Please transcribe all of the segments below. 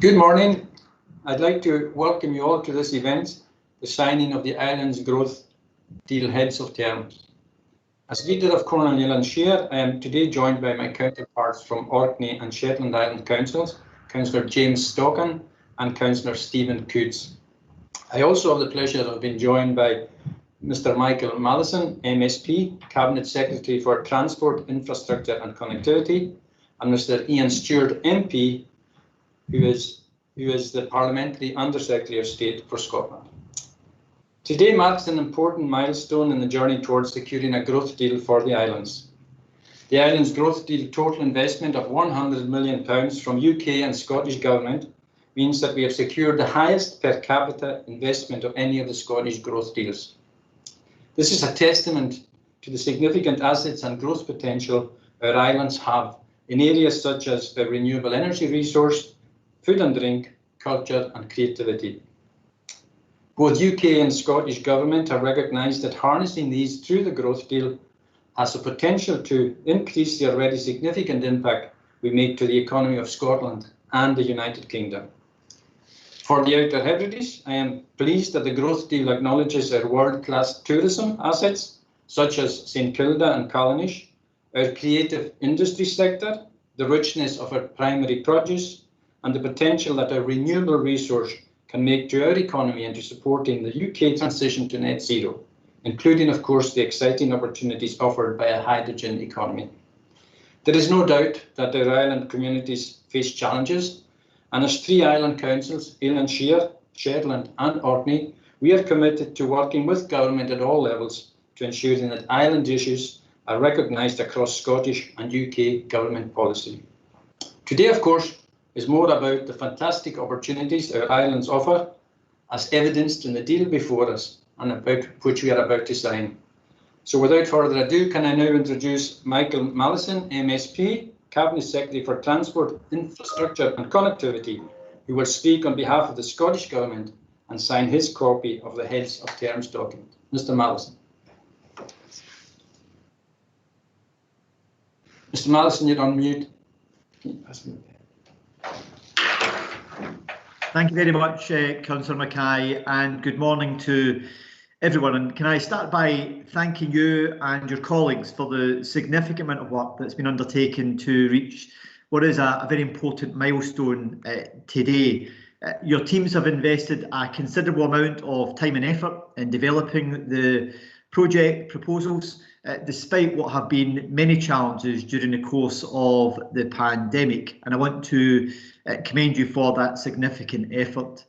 Good morning. I'd like to welcome you all to this event, the signing of the Islands Growth Deal Heads of Terms. As leader of Cornwall and Shire, I am today joined by my counterparts from Orkney and Shetland Island Councils, Councillor James Stockan and Councillor Stephen Coots. I also have the pleasure of being joined by Mr. Michael Mallison, MSP, Cabinet Secretary for Transport, Infrastructure and Connectivity, and Mr. Ian Stewart, MP, who is the Parliamentary Under-Secretary of State for Scotland. Today marks an important milestone in the journey towards securing a growth deal for the islands. The Islands Growth Deal total investment of £100 million from UK and Scottish Government means that we have secured the highest per capita investment of any of the Scottish growth deals. This is a testament to the significant assets and growth potential our islands have in areas such as the renewable energy resource, food and drink, culture and creativity. Both UK and Scottish Government have recognised that harnessing these through the growth deal has the potential to increase the already significant impact we make to the economy of Scotland and the United Kingdom. For the Outer Hebrides, I am pleased that the growth deal acknowledges our world-class tourism assets, such as St Kilda and Callanish, our creative industry sector, the richness of our primary produce, and the potential that a renewable resource can make to our economy and to supporting the UK transition to net zero, including, of course, the exciting opportunities offered by a hydrogen economy. There is no doubt that our island communities face challenges, and as three island councils, Island Shire, Shetland and Orkney, we are committed to working with government at all levels to ensuring that island issues are recognised across Scottish and UK government policy. Today, of course, is more about the fantastic opportunities our islands offer, as evidenced in the deal before us and about which we are about to sign. So without further ado, can I now introduce Michael Mallison, MSP, Cabinet Secretary for Transport, Infrastructure and Connectivity, who will speak on behalf of the Scottish Government and sign his copy of the Heads of Terms document. Mr. Mallison. Mr. Mallison, you're on mute. Thank you very much, Councillor Mackay, and good morning to everyone. And can I start by thanking you and your colleagues for the significant amount of work that's been undertaken to reach what is a very important milestone today. Your teams have invested a considerable amount of time and effort in developing the project proposals, despite what have been many challenges during the course of the pandemic, and I want to commend you for that significant effort.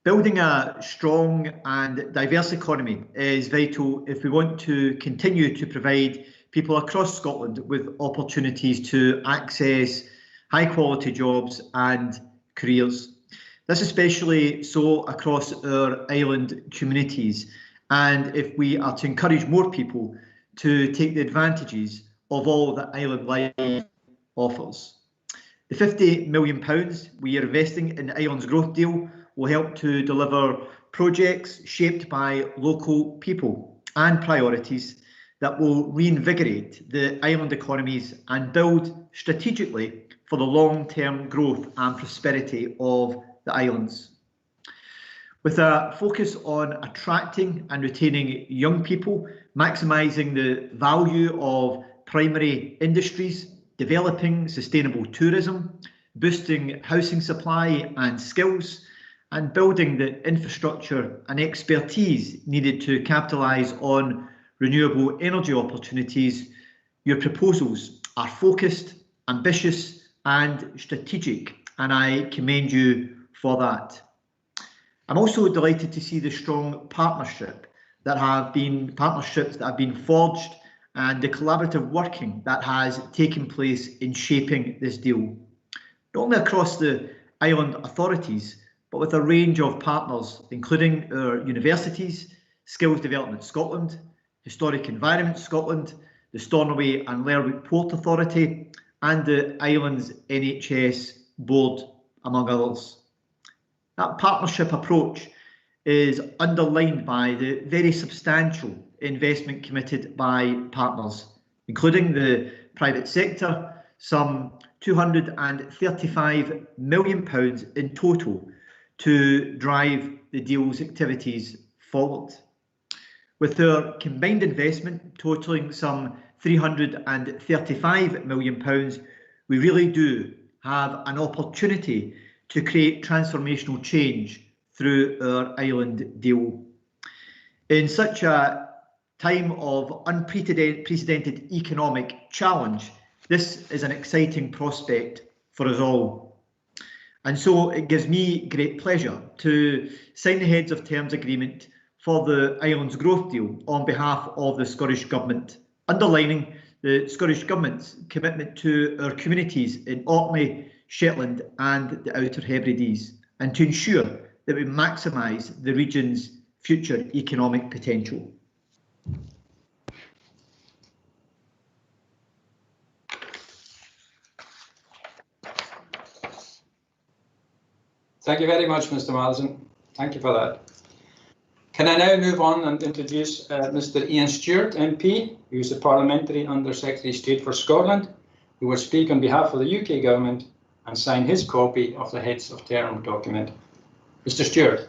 Building a strong and diverse economy is vital if we want to continue to provide people across Scotland with opportunities to access high quality jobs and careers. This is especially so across our island communities, and if we are to encourage more people to take the advantages of all that island life offers. The £50 million we are investing in the Islands Growth Deal will help to deliver projects shaped by local people and priorities that will reinvigorate the island economies and build strategically for the long-term growth and prosperity of the islands. With a focus on attracting and retaining young people, maximising the value of primary industries, developing sustainable tourism, boosting housing supply and skills, and building the infrastructure and expertise needed to capitalise on renewable energy opportunities, your proposals are focused, ambitious and strategic, and I commend you for that. I'm also delighted to see the strong partnerships that have been forged and the collaborative working that has taken place in shaping this deal, not only across the island authorities, but with a range of partners, including our universities, Skills Development Scotland, Historic Environment Scotland, the Stornoway and Lerwick Port Authority, and the Islands NHS Board, among others. That partnership approach is underlined by the very substantial investment committed by partners, including the private sector, some £235 million in total to drive the deal's activities forward. With their combined investment totalling some £335 million, we really do have an opportunity to create transformational change through our island deal. In such a time of unprecedented economic challenge, this is an exciting prospect for us all. And so it gives me great pleasure to sign the Heads of Terms agreement for the Islands Growth Deal on behalf of the Scottish Government, underlining the Scottish Government's commitment to our communities in Orkney, Shetland and the Outer Hebrides, and to ensure that we maximise the region's future economic potential. Thank you very much, Mr. Marsden. Thank you for that. Can I now move on and introduce Mr. Ian Stewart, MP, who is the Parliamentary Under Secretary of State for Scotland, who will speak on behalf of the UK Government and sign his copy of the Heads of Term document. Mr. Stewart.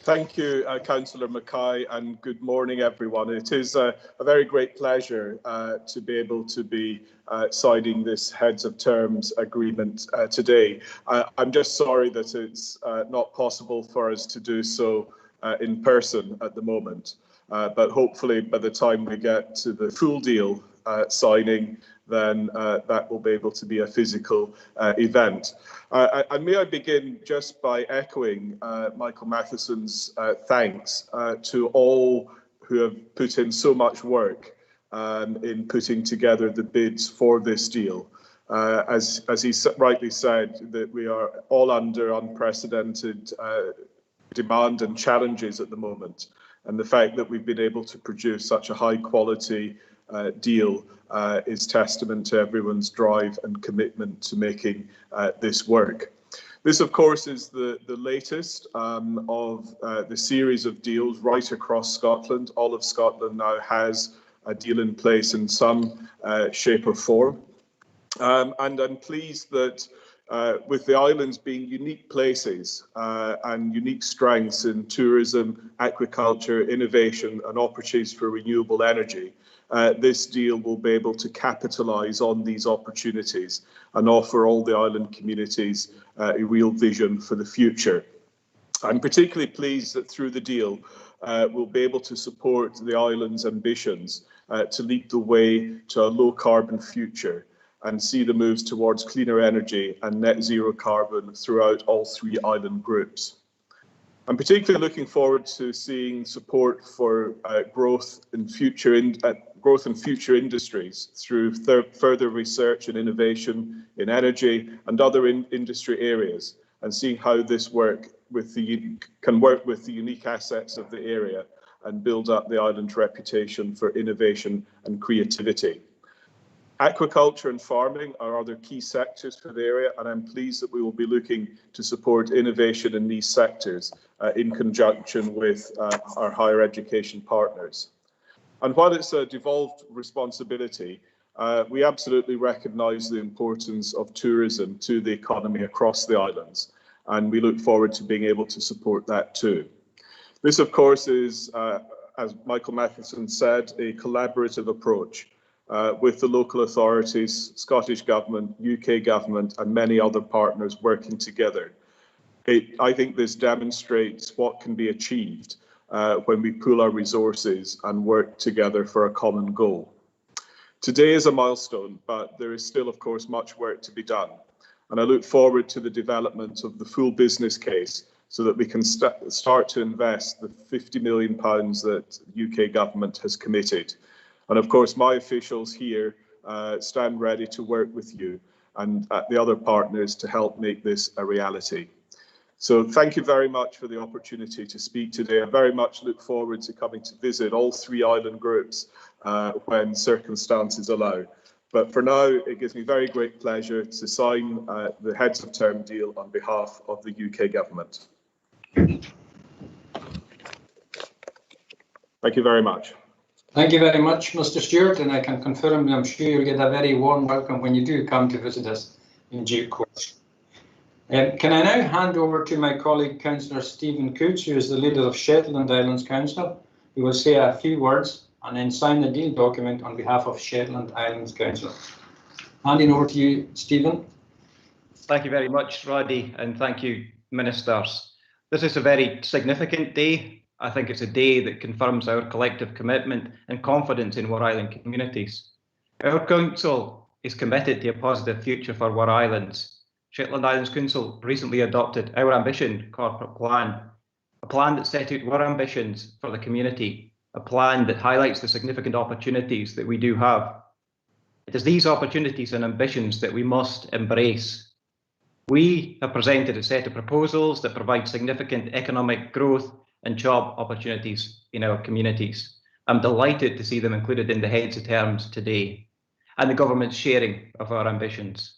Thank you, Councillor Mackay, and good morning, everyone. It is a very great pleasure to be able to be signing this Heads of Terms agreement today. I'm just sorry that it's not possible for us to do so in person at the moment, but hopefully by the time we get to the full deal signing, then that will be able to be a physical event. And may I begin just by echoing Michael Matheson's thanks to all who have put in so much work in putting together the bids for this deal. As he rightly said, that we are all under unprecedented demand and challenges at the moment. And the fact that we've been able to produce such a high quality deal is testament to everyone's drive and commitment to making this work. This, of course, is the latest of the series of deals right across Scotland. All of Scotland now has a deal in place in some shape or form. And I'm pleased that with the islands being unique places and unique strengths in tourism, aquaculture, innovation and opportunities for renewable energy, this deal will be able to capitalise on these opportunities and offer all the island communities a real vision for the future. I'm particularly pleased that through the deal, we'll be able to support the island's ambitions to lead the way to a low carbon future and see the moves towards cleaner energy and net zero carbon throughout all three island groups. I'm particularly looking forward to seeing support for growth in future industries through further research and innovation in energy and other industry areas, and seeing how this can work with the unique assets of the area and build up the island's reputation for innovation and creativity. Aquaculture and farming are other key sectors for the area, and I'm pleased that we will be looking to support innovation in these sectors in conjunction with our higher education partners. And while it's a devolved responsibility, we absolutely recognise the importance of tourism to the economy across the islands, and we look forward to being able to support that too. This, of course, is, as Michael Matheson said, a collaborative approach with the local authorities, Scottish Government, UK Government and many other partners working together. I think this demonstrates what can be achieved when we pool our resources and work together for a common goal. Today is a milestone, but there is still, of course, much work to be done. And I look forward to the development of the full business case so that we can start to invest the £50 million that the UK Government has committed. And of course, my officials here stand ready to work with you and the other partners to help make this a reality. So thank you very much for the opportunity to speak today. I very much look forward to coming to visit all three island groups when circumstances allow. But for now, it gives me very great pleasure to sign the Heads of Term deal on behalf of the UK Government. Thank you very much. Thank you very much, Mr. Stewart, and I can confirm that I'm sure you'll get a very warm welcome when you do come to visit us in due course. Can I now hand over to my colleague, Councillor Stephen Coots, who is the leader of Shetland Islands Council, who will say a few words and then sign the deal document on behalf of Shetland Islands Council. Handing over to you, Stephen. Thank you very much, Roddy, and thank you, Ministers. This is a very significant day. I think it's a day that confirms our collective commitment and confidence in War Island communities. Our Council is committed to a positive future for War Islands. Shetland Islands Council recently adopted our Ambition corporate plan, a plan that set out our ambitions for the community, a plan that highlights the significant opportunities that we do have. It is these opportunities and ambitions that we must embrace. We have presented a set of proposals that provide significant economic growth and job opportunities in our communities. I'm delighted to see them included in the heads of terms today and the government's sharing of our ambitions.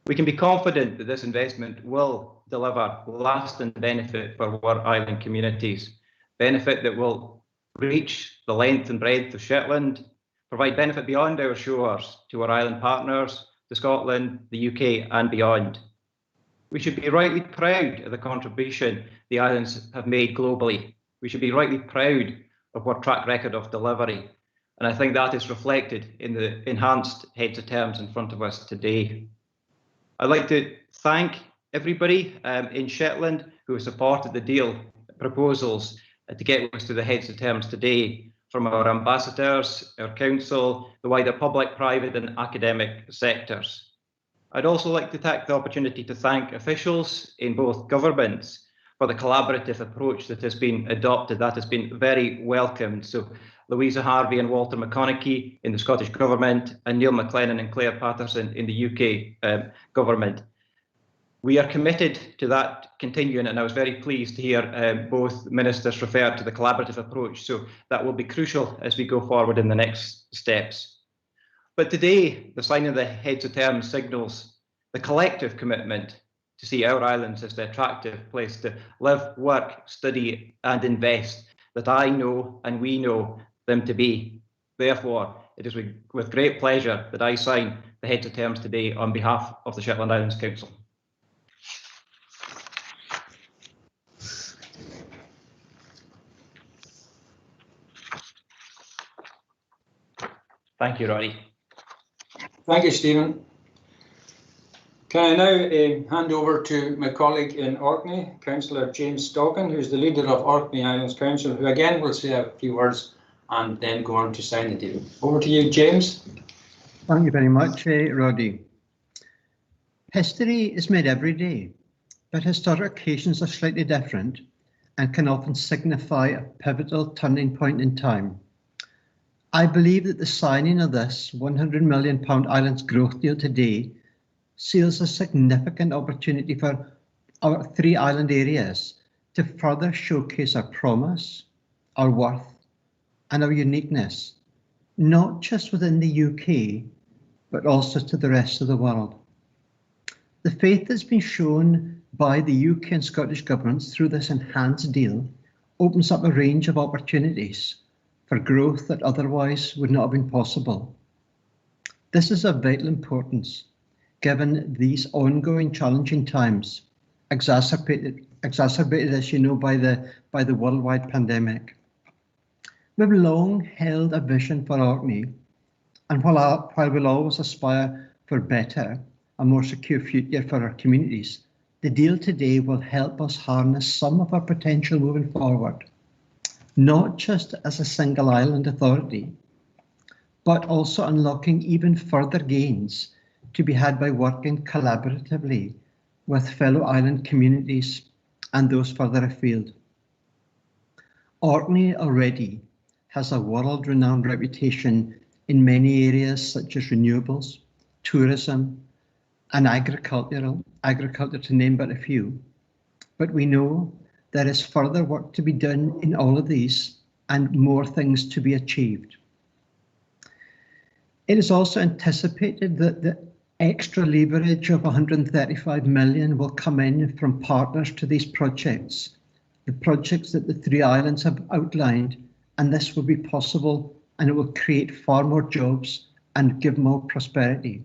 We can be confident that this investment will deliver lasting benefit for War Island communities, benefit that will reach the length and breadth of Shetland, provide benefit beyond our shores to our island partners, to Scotland, the UK and beyond. We should be rightly proud of the contribution the islands have made globally. We should be rightly proud of our track record of delivery. And I think that is reflected in the enhanced heads of terms in front of us today. I'd like to thank everybody in Shetland who has supported the deal proposals to get us to the heads of terms today, from our ambassadors, our council, the wider public, private and academic sectors. I'd also like to take the opportunity to thank officials in both governments for the collaborative approach that has been adopted. That has been very welcomed. So Louisa Harvey and Walter McConaughey in the Scottish Government, and Neil McLennan and Claire Patterson in the UK Government. We are committed to that continuing, and I was very pleased to hear both ministers refer to the collaborative approach. So that will be crucial as we go forward in the next steps. But today, the signing of the heads of terms signals the collective commitment to see our islands as the attractive place to live, work, study and invest that I know and we know them to be. Therefore, it is with great pleasure that I sign the heads of terms today on behalf of the Shetland Islands Council. Thank you, Roddy. Thank you, Stephen. Can I now hand over to my colleague in Orkney, Councillor James Stockin, who is the leader of Orkney Islands Council, who again will say a few words and then go on to sign the deal. Over to you, James. Thank you very much, Roddy. History is made every day, but historic occasions are slightly different and can often signify a pivotal turning point in time. I believe that the signing of this £100 million islands growth deal today seals a significant opportunity for our three island areas to further showcase our promise, our worth and our uniqueness, not just within the UK, but also to the rest of the world. The faith that's been shown by the UK and Scottish governments through this enhanced deal opens up a range of opportunities for growth that otherwise would not have been possible. This is of vital importance, given these ongoing challenging times, exacerbated as you know by the worldwide pandemic. We've long held a vision for Orkney, and while we'll always aspire for better, a more secure future for our communities, the deal today will help us harness some of our potential moving forward, not just as a single island authority, but also unlocking even further gains to be had by working collaboratively with fellow island communities and those further afield. Orkney already has a world-renowned reputation in many areas such as renewables, tourism, and agriculture to name but a few. But we know there is further work to be done in all of these and more things to be achieved. It is also anticipated that the extra leverage of 135 million will come in from partners to these projects, the projects that the three islands have outlined, and this will be possible and it will create far more jobs and give more prosperity.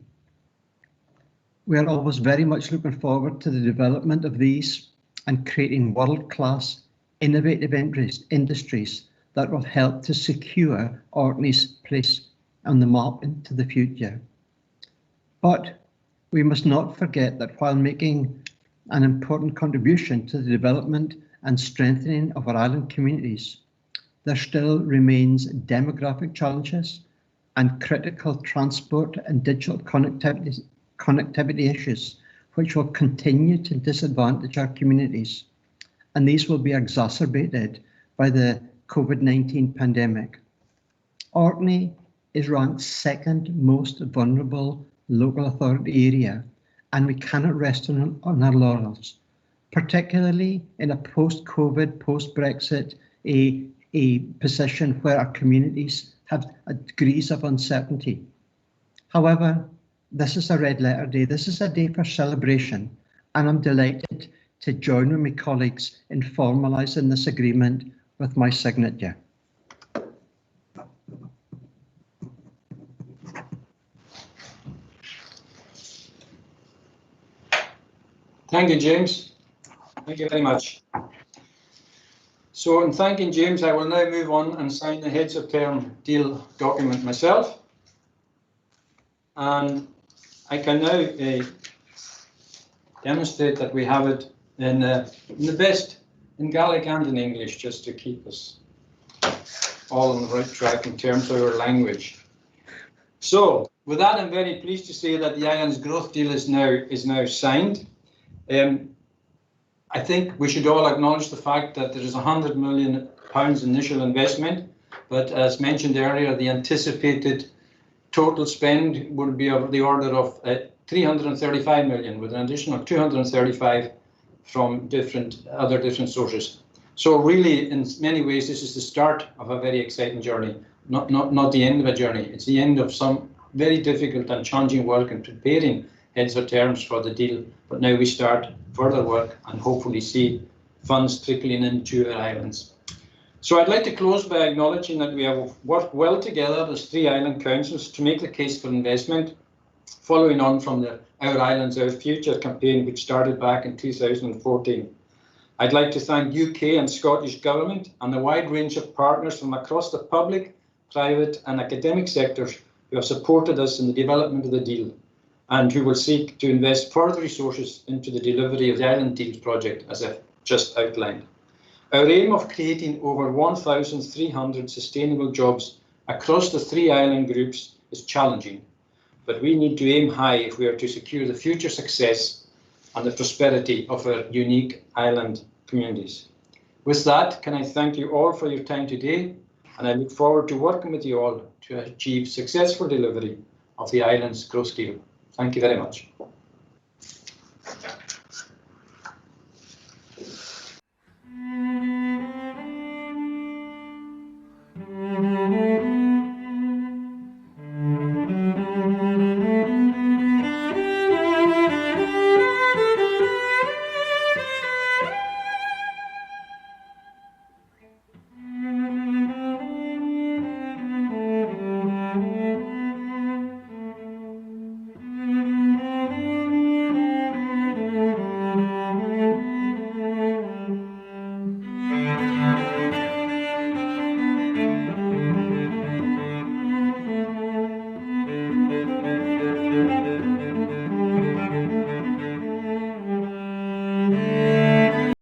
We are always very much looking forward to the development of these and creating world-class innovative industries that will help to secure Orkney's place on the map into the future. But we must not forget that while making an important contribution to the development and strengthening of our island communities, there still remains demographic challenges and critical transport and digital connectivity issues, which will continue to disadvantage our communities. And these will be exacerbated by the COVID-19 pandemic. Orkney is ranked second most vulnerable local authority area, and we cannot rest on our laurels, particularly in a post-COVID, post-Brexit, a position where our communities have degrees of uncertainty. However, this is a red letter day. This is a day for celebration, and I'm delighted to join with my colleagues in formalising this agreement with my signature. Thank you, James. Thank you very much. So in thanking James, I will now move on and sign the heads of term deal document myself. And I can now demonstrate that we have it in the best, in Gaelic and in English, just to keep us all on the right track in terms of our language. So with that, I'm very pleased to say that the Islands Growth Deal is now signed. I think we should all acknowledge the fact that there is £100 million initial investment, but as mentioned earlier, the anticipated total spend will be of the order of 335 million, with an additional 235 from other different sources. So really, in many ways, this is the start of a very exciting journey, not the end of a journey. It's the end of some very difficult and challenging work in preparing heads of terms for the deal, but now we start further work and hopefully see funds trickling into our islands. So I'd like to close by acknowledging that we have worked well together as 3 island councils to make the case for investment, following on from the Our Islands, Our Future campaign, which started back in 2014. I'd like to thank UK and Scottish Government and a wide range of partners from across the public, private and academic sectors who have supported us in the development of the deal, and who will seek to invest further resources into the delivery of the Island Deals project, as I've just outlined. Our aim of creating over 1,300 sustainable jobs across the 3 island groups is challenging, but we need to aim high if we are to secure the future success and the prosperity of our unique island communities. With that, can I thank you all for your time today, and I look forward to working with you all to achieve successful delivery of the Islands Growth Deal. Thank you very much.